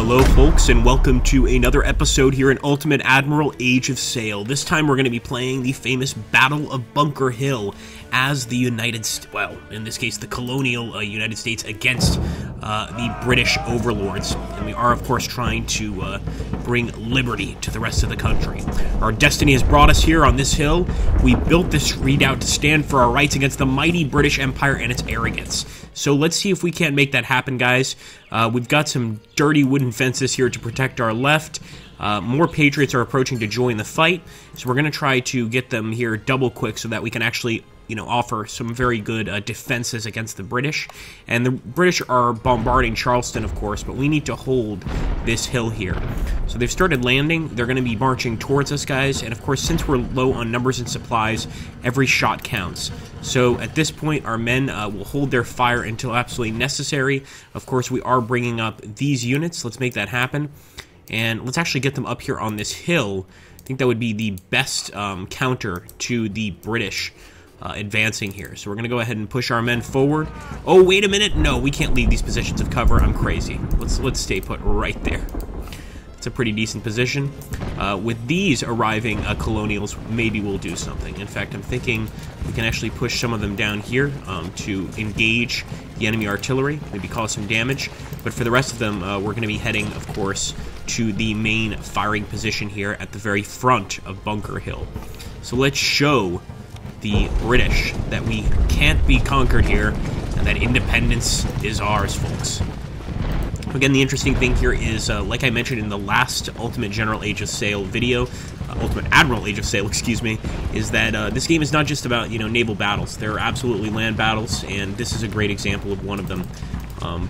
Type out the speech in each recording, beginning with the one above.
Hello folks, and welcome to another episode here in Ultimate Admiral Age of Sail. This time we're going to be playing the famous Battle of Bunker Hill as the in this case the colonial United States against the British overlords. And we are of course trying to bring liberty to the rest of the country. Our destiny has brought us here on this hill. We built this redoubt to stand for our rights against the mighty British Empire and its arrogance. So let's see if we can't make that happen, guys. We've got some dirty wooden fences here to protect our left. More Patriots are approaching to join the fight, so we're going to try to get them here double quick so that we can actually, offer some very good defenses against the British. And the British are bombarding Charleston, of course, but we need to hold this hill here. So they've started landing. They're going to be marching towards us, guys. And of course, since we're low on numbers and supplies, every shot counts. So at this point, our men will hold their fire until absolutely necessary. Of course, we are bringing up these units. Let's make that happen. And let's actually get them up here on this hill. I think that would be the best counter to the British advancing here. So we're going to go ahead and push our men forward. Oh, wait a minute. No, we can't leave these positions of cover. I'm crazy. Let's stay put right there. It's a pretty decent position. With these arriving colonials, maybe we'll do something. In fact, I'm thinking we can actually push some of them down here to engage the enemy artillery, maybe cause some damage. But for the rest of them, we're going to be heading, of course, to the main firing position here at the very front of Bunker Hill. So let's show the British that we can't be conquered here and that independence is ours, folks. Again, the interesting thing here is, like I mentioned in the last Ultimate General Age of Sail video, Ultimate Admiral Age of Sail, excuse me, is that this game is not just about, naval battles. There are absolutely land battles, and this is a great example of one of them.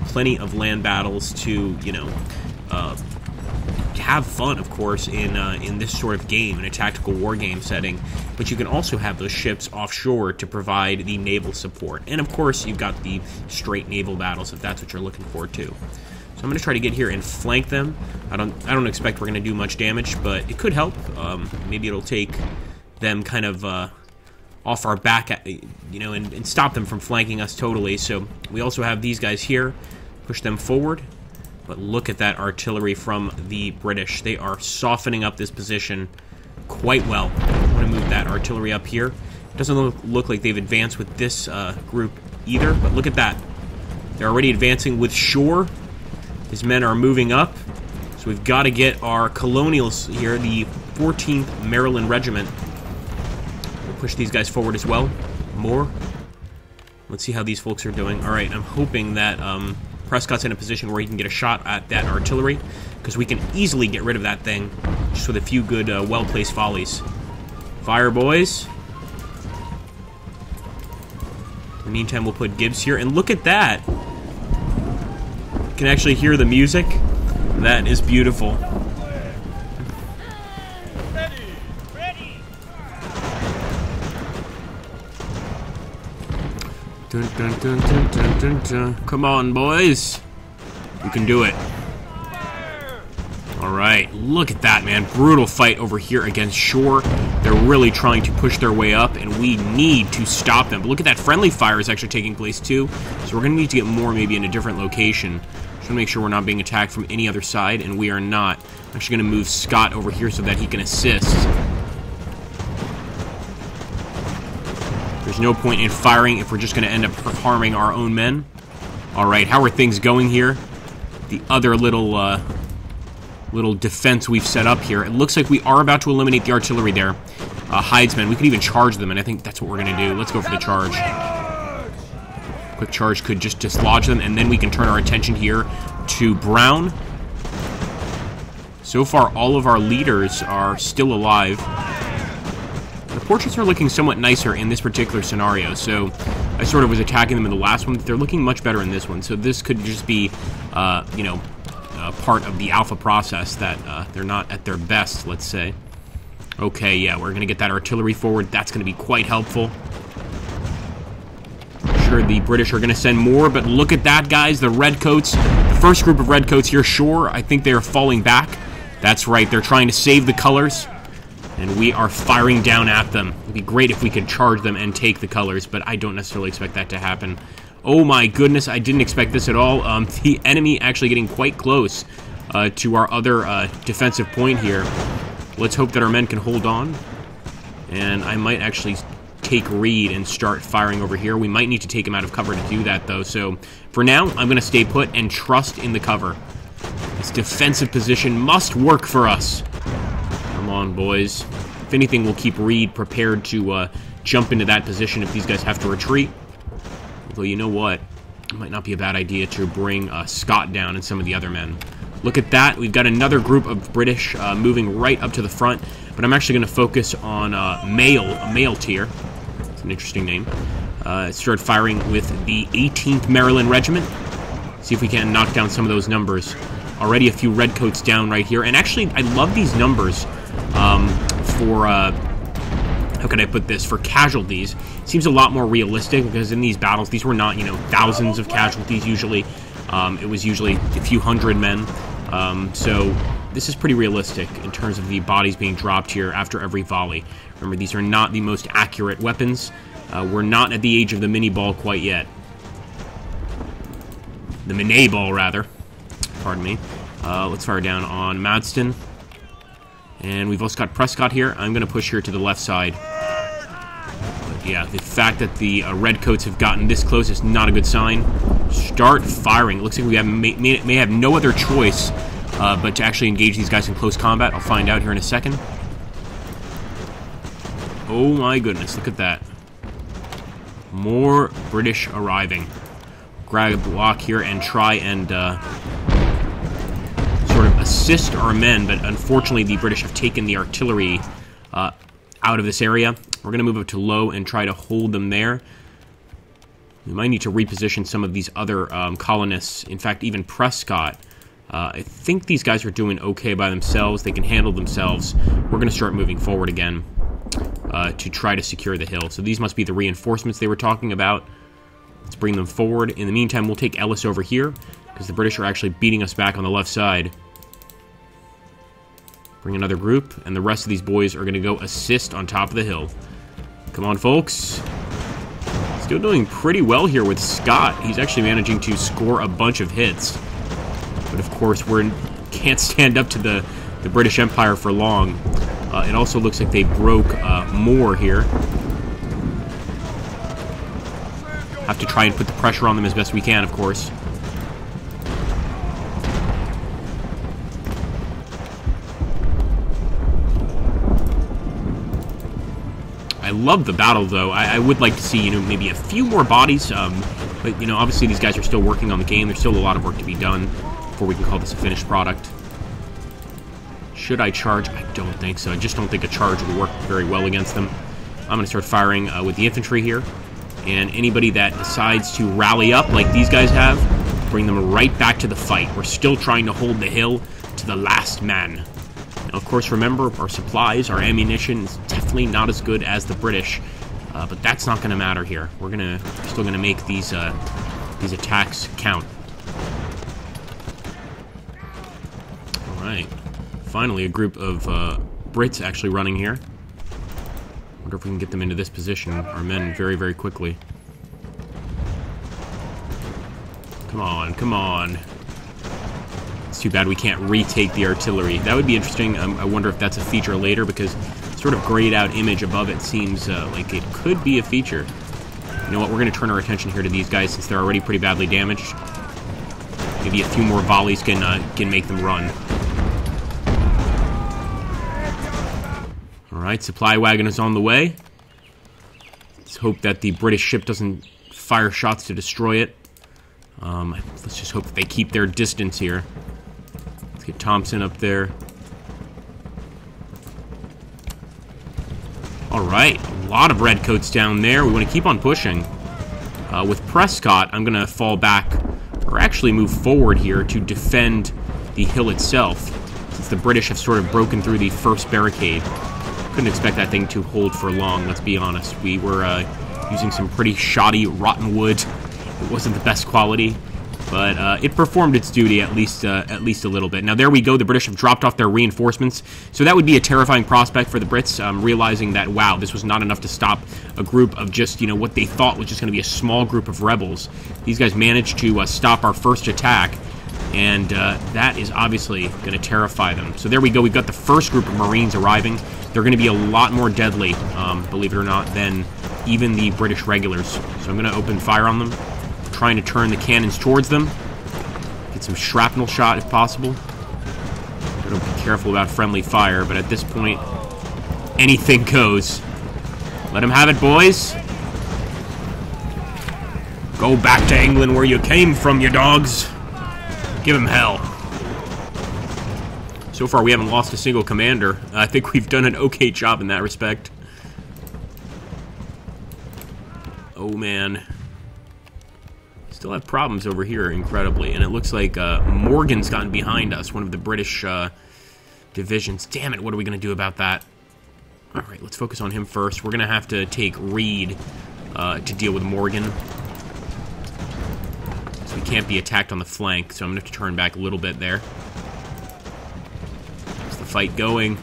Plenty of land battles to, have fun, of course, in this sort of game, in a tactical war game setting, but you can also have those ships offshore to provide the naval support. And of course, you've got the straight naval battles if that's what you're looking for too. So I'm going to try to get here and flank them. I don't expect we're going to do much damage, but it could help. Maybe it'll take them kind of off our back, and stop them from flanking us totally. So we also have these guys here, push them forward. But look at that artillery from the British. They are softening up this position quite well. I'm going to move that artillery up here. Doesn't look like they've advanced with this group either, but look at that. They're already advancing with shore. His men are moving up. So we've got to get our colonials here, the 14th Maryland Regiment. We'll push these guys forward as well. More. Let's see how these folks are doing. All right, I'm hoping that Prescott's in a position where he can get a shot at that artillery, because we can easily get rid of that thing just with a few good, well-placed volleys. Fire, boys. In the meantime, we'll put Gibbs here, and look at that. You can actually hear the music. That is beautiful. Dun, dun, dun, dun, dun, dun, dun. Come on, boys. You can do it. Alright, look at that, man. Brutal fight over here against shore. They're really trying to push their way up, and we need to stop them. But look at that, friendly fire is actually taking place too. So we're going to need to get more maybe in a different location. Just want to make sure we're not being attacked from any other side, and we are not. I'm actually going to move Scott over here so that he can assist. There's no point in firing if we're just going to end up harming our own men. Alright, how are things going here? The other little defense we've set up here. It looks like we are about to eliminate the artillery there. Hydesmen. We could even charge them, and I think that's what we're going to do. Let's go for the charge. Quick charge could just dislodge them, and then we can turn our attention here to Brown. So far, all of our leaders are still alive. The portraits are looking somewhat nicer in this particular scenario, so I sort of was attacking them in the last one. They're looking much better in this one, so this could just be, part of the alpha process that they're not at their best, let's say. Okay, yeah, we're going to get that artillery forward. That's going to be quite helpful. Sure, the British are going to send more, but look at that, guys. The Redcoats, the first group of Redcoats here, sure, I think they are falling back. That's right, they're trying to save the colors. And we are firing down at them. It'd be great if we could charge them and take the colors, but I don't necessarily expect that to happen. Oh my goodness, I didn't expect this at all. The enemy actually getting quite close to our other defensive point here. Let's hope that our men can hold on. And I might actually take Reed and start firing over here. We might need to take him out of cover to do that, though. So for now, I'm going to stay put and trust in the cover. This defensive position must work for us. Come on, boys. If anything, we'll keep Reed prepared to jump into that position if these guys have to retreat. Although, you know what? It might not be a bad idea to bring Scott down and some of the other men. Look at that. We've got another group of British moving right up to the front. But I'm actually going to focus on a male tier. It's an interesting name. Start firing with the 18th Maryland Regiment. See if we can knock down some of those numbers. Already a few redcoats down right here. And actually, I love these numbers for, how can I put this, for casualties. It seems a lot more realistic because in these battles, these were not, you know, thousands of casualties usually. It was usually a few hundred men. So this is pretty realistic in terms of the bodies being dropped here after every volley. Remember, these are not the most accurate weapons. We're not at the age of the mini ball quite yet. The mini ball, rather. Pardon me. Let's fire down on Madston. And we've also got Prescott here. I'm going to push here to the left side. But yeah, the fact that the redcoats have gotten this close is not a good sign. Start firing. It looks like we may have no other choice but to actually engage these guys in close combat. I'll find out here in a second. Oh my goodness, look at that. More British arriving. Grab a block here and try and sort of assist our men, but unfortunately the British have taken the artillery out of this area. We're going to move up to low and try to hold them there. We might need to reposition some of these other colonists. In fact, even Prescott. I think these guys are doing okay by themselves. They can handle themselves. We're going to start moving forward again to try to secure the hill. So these must be the reinforcements they were talking about. Let's bring them forward. In the meantime, we'll take Ellis over here because the British are actually beating us back on the left side. Bring another group, and the rest of these boys are going to go assist on top of the hill. Come on, folks. Still doing pretty well here with Scott. He's actually managing to score a bunch of hits. But of course, we can't stand up to the British Empire for long. It also looks like they broke more here. Have to try and put the pressure on them as best we can, of course. I love the battle, though. I would like to see, you know, maybe a few more bodies. But, you know, obviously these guys are still working on the game. There's still a lot of work to be done before we can call this a finished product. Should I charge? I don't think so. I just don't think a charge would work very well against them. I'm going to start firing with the infantry here. And anybody that decides to rally up like these guys have, bring them right back to the fight. We're still trying to hold the hill to the last man. Now, of course, remember, our supplies, our ammunition is definitely not as good as the British. But that's not going to matter here. We're still going to make these attacks count. Alright. Finally, a group of Brits actually running here. Wonder if we can get them into this position. Our men very, very quickly. Come on, come on. It's too bad we can't retake the artillery. That would be interesting. I wonder if that's a feature later, because sort of grayed out image above it seems like it could be a feature. You know what? We're going to turn our attention here to these guys since they're already pretty badly damaged. Maybe a few more volleys can make them run. Alright, supply wagon is on the way. Let's hope that the British ship doesn't fire shots to destroy it. Let's just hope that they keep their distance here. Let's get Thompson up there. Alright, a lot of redcoats down there. We want to keep on pushing. With Prescott, I'm going to fall back, or actually move forward here to defend the hill itself, since the British have sort of broken through the first barricade. Couldn't expect that thing to hold for long, let's be honest. We were using some pretty shoddy, rotten wood. It wasn't the best quality, but it performed its duty at least a little bit. Now there we go. The British have dropped off their reinforcements, so that would be a terrifying prospect for the Brits, realizing that, wow, this was not enough to stop a group of just, you know, what they thought was just going to be a small group of rebels. These guys managed to stop our first attack, And that is obviously going to terrify them. So there we go. We've got the first group of Marines arriving. They're going to be a lot more deadly, believe it or not, than even the British regulars. So I'm going to open fire on them, trying to turn the cannons towards them. Get some shrapnel shot if possible. Gotta be careful about friendly fire, but at this point, anything goes. Let them have it, boys. Go back to England where you came from, you dogs. Give him hell. So far, we haven't lost a single commander. I think we've done an okay job in that respect. Oh, man. Still have problems over here, incredibly. And it looks like Morgan's gotten behind us, one of the British divisions. Damn it, what are we going to do about that? All right, let's focus on him first. We're going to have to take Reed to deal with Morgan. So we can't be attacked on the flank, so I'm going to have to turn back a little bit there. There's the fight going.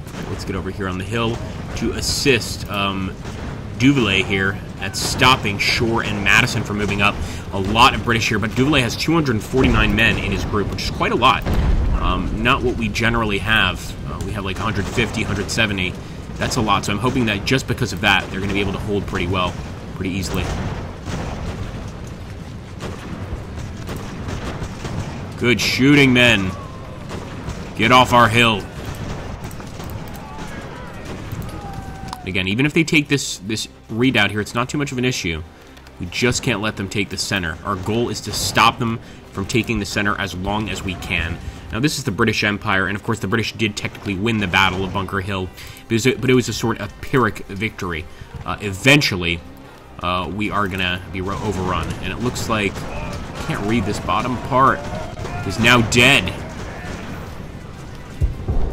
All right, let's get over here on the hill to assist Duvalier here at stopping Shore and Madison from moving up. A lot of British here, but Duvalier has 249 men in his group, which is quite a lot. Not what we generally have. We have like 150, 170. That's a lot, so I'm hoping that just because of that, they're going to be able to hold pretty well, pretty easily. Good shooting, men. Get off our hill. Again, even if they take this redoubt here, it's not too much of an issue. We just can't let them take the center. Our goal is to stop them from taking the center as long as we can. Now, this is the British Empire, and of course the British did technically win the Battle of Bunker Hill, but it was a sort of Pyrrhic victory. Eventually, we are going to be overrun, and it looks like, I can't read this bottom part, is now dead.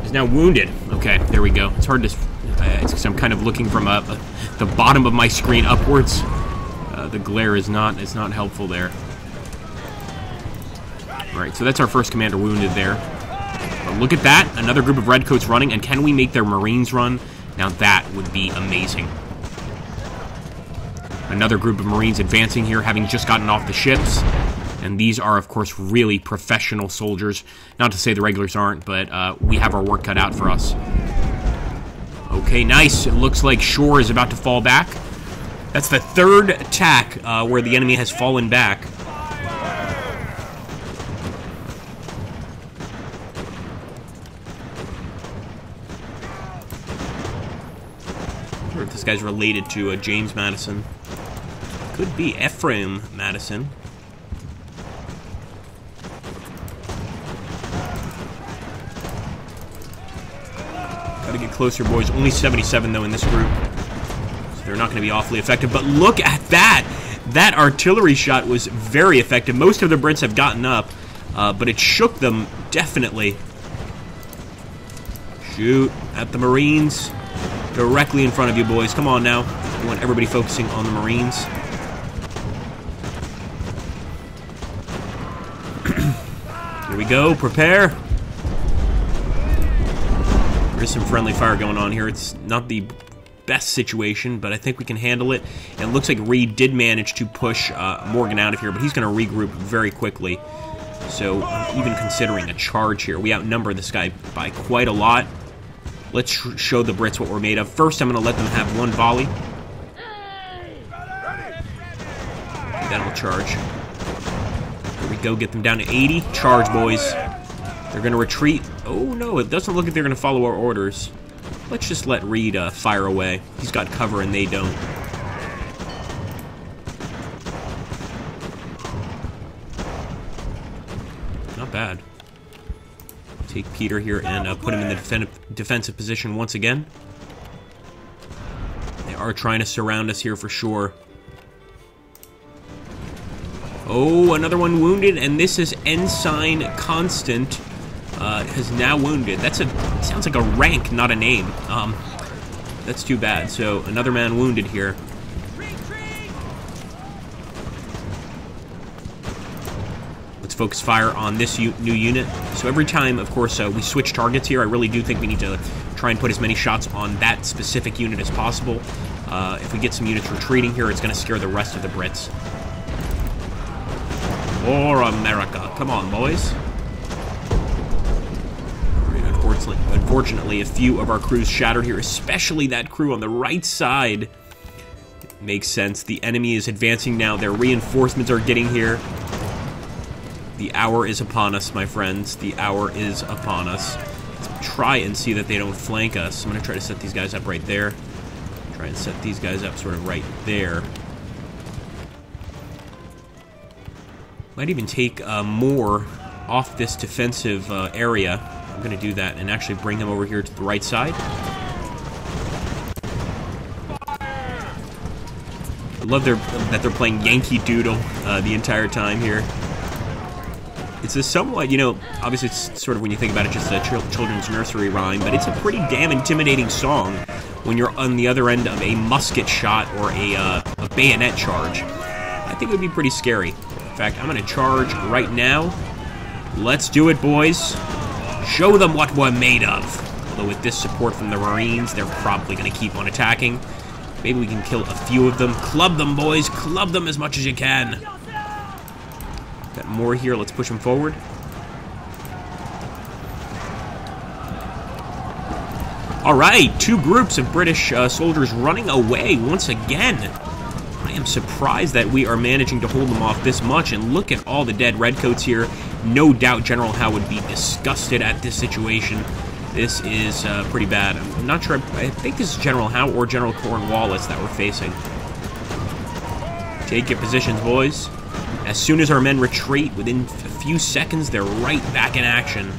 Is now wounded. Okay, there we go. It's hard to... it's because I'm kind of looking from the bottom of my screen upwards. The glare is not helpful there. Alright, so that's our first commander wounded there. But look at that, another group of redcoats running, and can we make their Marines run? Now that would be amazing. Another group of Marines advancing here, having just gotten off the ships. And these are, of course, really professional soldiers. Not to say the regulars aren't, but we have our work cut out for us. Okay, nice. It looks like Shore is about to fall back. That's the third attack where the enemy has fallen back. I wonder if this guy's related to James Madison. Could be Ephraim Madison. Gotta get closer, boys. Only 77, though, in this group. So they're not going to be awfully effective. But look at that! That artillery shot was very effective. Most of the Brits have gotten up, but it shook them, definitely. Shoot at the Marines. Directly in front of you, boys. Come on now. I want everybody focusing on the Marines. Here we go. Prepare. There's some friendly fire going on here. It's not the best situation, but I think we can handle it. And it looks like Reed did manage to push Morgan out of here, but he's going to regroup very quickly. So I'm even considering a charge here. We outnumber this guy by quite a lot. Let's show the Brits what we're made of. First, I'm going to let them have one volley. Then I'll charge. Here we go. Get them down to 80. Charge, boys. They're going to retreat. Oh, no. It doesn't look like they're going to follow our orders. Let's just let Reed fire away. He's got cover and they don't. Not bad. Take Peter here and put him in the defensive position once again. They are trying to surround us here for sure. Oh, another one wounded, and this is Ensign Constant. Has now wounded. Sounds like a rank, not a name. That's too bad. So another man wounded here. Let's focus fire on this new unit. So every time, of course, we switch targets here, I really do think we need to try and put as many shots on that specific unit as possible. If we get some units retreating here, it's going to scare the rest of the Brits. For America. Come on, boys. Unfortunately, a few of our crews shattered here, especially that crew on the right side. Makes sense. The enemy is advancing now. Their reinforcements are getting here. The hour is upon us, my friends. The hour is upon us. Let's try and see that they don't flank us. I'm going to try to set these guys up right there. Try and set these guys up sort of right there. Might even take more off this defensive area. I'm going to do that and actually bring him over here to the right side. I love that they're playing Yankee Doodle the entire time here. It's a somewhat, you know, obviously it's sort of, when you think about it, just a children's nursery rhyme, but it's a pretty damn intimidating song when you're on the other end of a musket shot or a bayonet charge. I think it would be pretty scary. In fact, I'm going to charge right now. Let's do it, boys. Show them what we're made of. Although with this support from the Marines, they're probably going to keep on attacking. Maybe we can kill a few of them. Club them, boys. Club them as much as you can. Got more here. Let's push them forward. All right. 2 groups of British soldiers running away once again. I am surprised that we are managing to hold them off this much. And look at all the dead redcoats here. No doubt General Howe would be disgusted at this situation. This is pretty bad. I'm not sure. I think this is General Howe or General Cornwallis that we're facing. Take your positions, boys. As soon as our men retreat, within a few seconds, they're right back in action.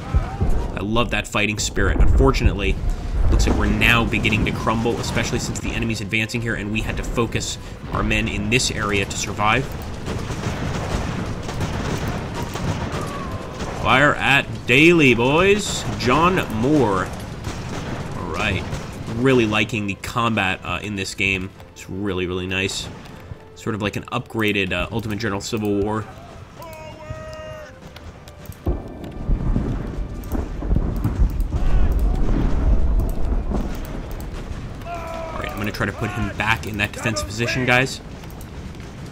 I love that fighting spirit. Unfortunately, looks like we're now beginning to crumble, especially since the enemy's advancing here and we had to focus our men in this area to survive. Fire at Daly, boys. John Moore. All right. Really liking the combat in this game. It's really, really nice. Sort of like an upgraded Ultimate General Civil War. Alright, I'm going to try to put him back in that defensive position, guys.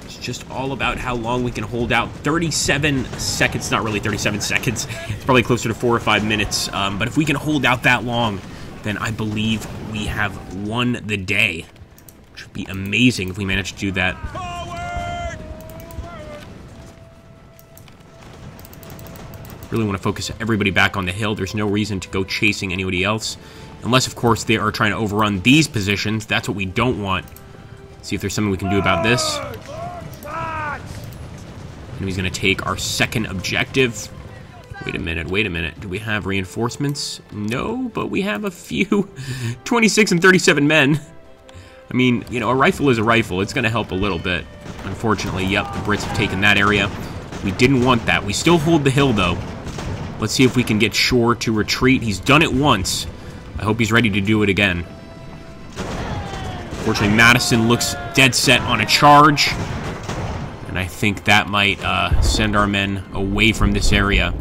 It's just all about how long we can hold out. 37 seconds, not really 37 seconds. It's probably closer to 4 or 5 minutes. But if we can hold out that long, then I believe we have won the day. Which would be amazing if we manage to do that. Really want to focus everybody back on the hill. There's no reason to go chasing anybody else. Unless, of course, they are trying to overrun these positions. That's what we don't want. Let's see if there's something we can do about this. Enemy's going to take our second objective. Wait a minute, wait a minute. Do we have reinforcements? No, but we have a few. 26 and 37 men. I mean, you know, a rifle is a rifle. It's going to help a little bit. Unfortunately, yep, the Brits have taken that area. We didn't want that. We still hold the hill, though. Let's see if we can get Shore to retreat. He's done it once. I hope he's ready to do it again. Unfortunately, Madison looks dead set on a charge. And I think that might send our men away from this area.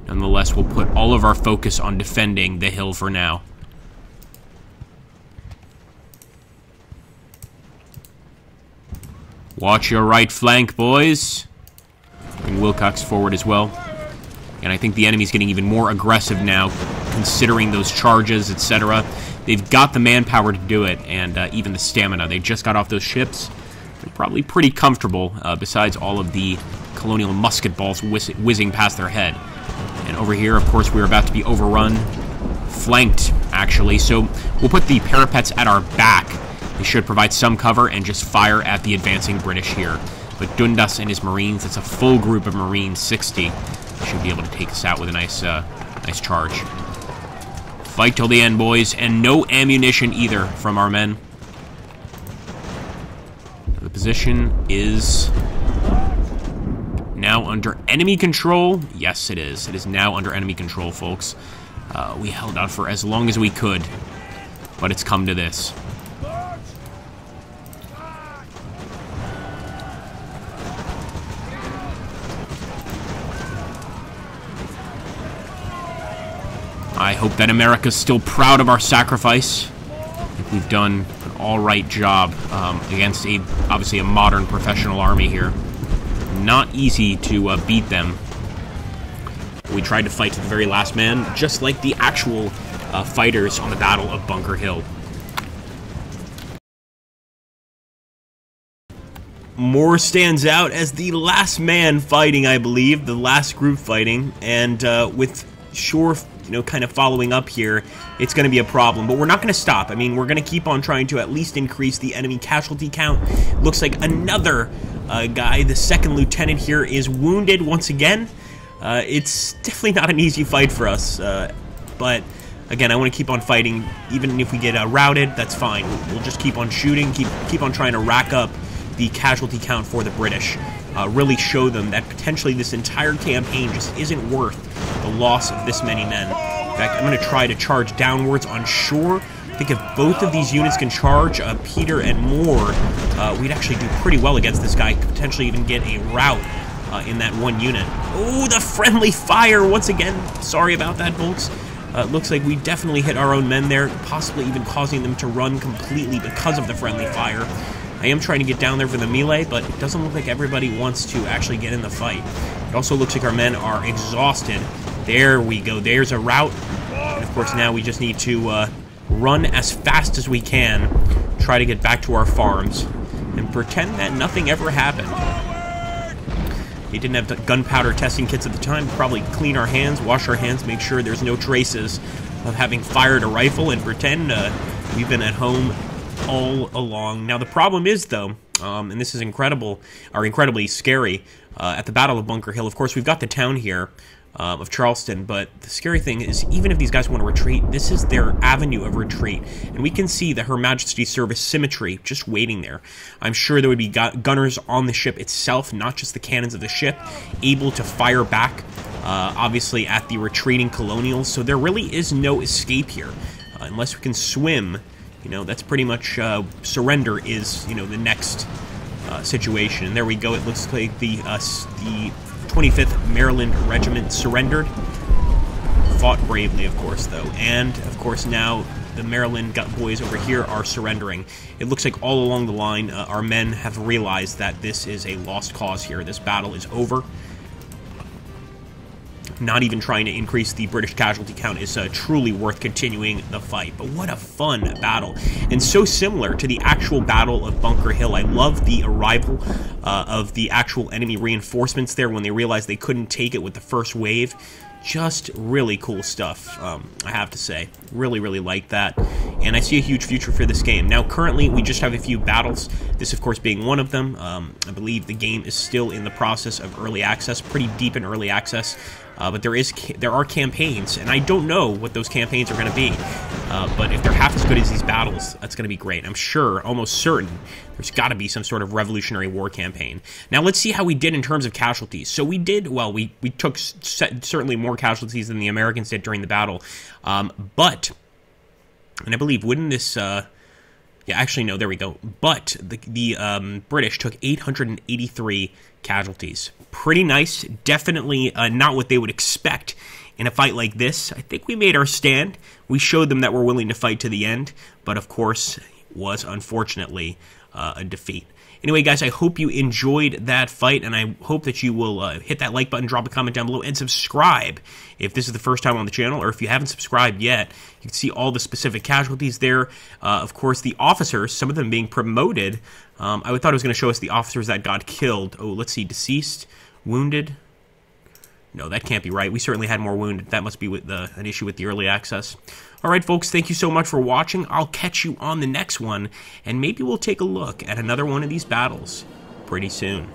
Nonetheless, we'll put all of our focus on defending the hill for now. Watch your right flank, boys. Bring Wilcox forward as well. And I think the enemy's getting even more aggressive now, considering those charges, etc. They've got the manpower to do it, and even the stamina. They just got off those ships. They're probably pretty comfortable, besides all of the colonial musket balls whizzing past their head. And over here, of course, we're about to be overrun. Flanked, actually. So we'll put the parapets at our back. They should provide some cover and just fire at the advancing British here. But Dundas and his Marines, it's a full group of Marines, 60. Should be able to take us out with a nice charge. Fight till the end, boys, and no ammunition either from our men. The position is now under enemy control. Yes, it is. It is now under enemy control, folks. We held out for as long as we could, but it's come to this. I hope that America's still proud of our sacrifice. I think we've done an all-right job against obviously a modern professional army here. Not easy to beat them. We tried to fight to the very last man, just like the actual fighters on the Battle of Bunker Hill. Moore stands out as the last man fighting, I believe, the last group fighting, and with Shore, kind of following up here, it's going to be a problem. But we're not going to stop. I mean, we're going to keep on trying to at least increase the enemy casualty count. Looks like another guy, the second lieutenant here, is wounded once again. It's definitely not an easy fight for us, but again, I want to keep on fighting. Even if we get routed, that's fine. We'll just keep on shooting, keep on trying to rack up the casualty count for the British. Really show them that potentially this entire campaign just isn't worth the loss of this many men. In fact, I'm going to try to charge downwards on shore. I think if both of these units can charge, Peter and Moore, we'd actually do pretty well against this guy. Could potentially even get a rout in that one unit. Oh, the friendly fire once again. Sorry about that, folks. Looks like we definitely hit our own men there, possibly even causing them to run completely because of the friendly fire. I am trying to get down there for the melee, but it doesn't look like everybody wants to actually get in the fight. It also looks like our men are exhausted. There we go. There's a rout. And of course, now we just need to run as fast as we can, try to get back to our farms, and pretend that nothing ever happened. We didn't have gunpowder testing kits at the time. Probably clean our hands, wash our hands, make sure there's no traces of having fired a rifle, and pretend we've been at home all along. Now the problem is, though, and this is incredibly scary, at the Battle of Bunker Hill, of course, we've got the town here of Charleston, but the scary thing is, even if these guys want to retreat, this is their avenue of retreat, and we can see the Her Majesty's Service symmetry just waiting there. I'm sure there would be gunners on the ship itself, not just the cannons of the ship, able to fire back, obviously, at the retreating colonials, so there really is no escape here, unless we can swim. That's pretty much surrender is, the next situation. And there we go. It looks like the 25th Maryland Regiment surrendered. Fought bravely, of course, though. And, of course, now the Maryland boys over here are surrendering. It looks like all along the line, our men have realized that this is a lost cause here. This battle is over. Not even trying to increase the British casualty count is truly worth continuing the fight. But what a fun battle. And so similar to the actual Battle of Bunker Hill. I love the arrival of the actual enemy reinforcements there when they realized they couldn't take it with the first wave. Just really cool stuff, I have to say. Really, really like that. And I see a huge future for this game. Now, currently, we just have a few battles. This, of course, being one of them. I believe the game is still in the process of early access, pretty deep in early access. But there are campaigns, and I don't know what those campaigns are going to be. But if they're half as good as these battles, that's going to be great. I'm sure, almost certain, there's got to be some sort of Revolutionary War campaign. Now, let's see how we did in terms of casualties. So we did, well, we took certainly more casualties than the Americans did during the battle. But, and I believe, wouldn't this... yeah, actually, no, there we go. But the British took 883 casualties. Pretty nice. Definitely not what they would expect in a fight like this. I think we made our stand. We showed them that we're willing to fight to the end. But, of course, was unfortunately a defeat. Anyway, guys, I hope you enjoyed that fight, and I hope that you will hit that like button, drop a comment down below, and subscribe if this is the first time on the channel, or if you haven't subscribed yet. You can see all the specific casualties there. Of course, the officers, some of them being promoted. I thought it was going to show us the officers that got killed. Oh, let's see, deceased, wounded. No, that can't be right. We certainly had more wounded. That must be with an issue with the early access. All right, folks, thank you so much for watching. I'll catch you on the next one, and maybe we'll take a look at another one of these battles pretty soon.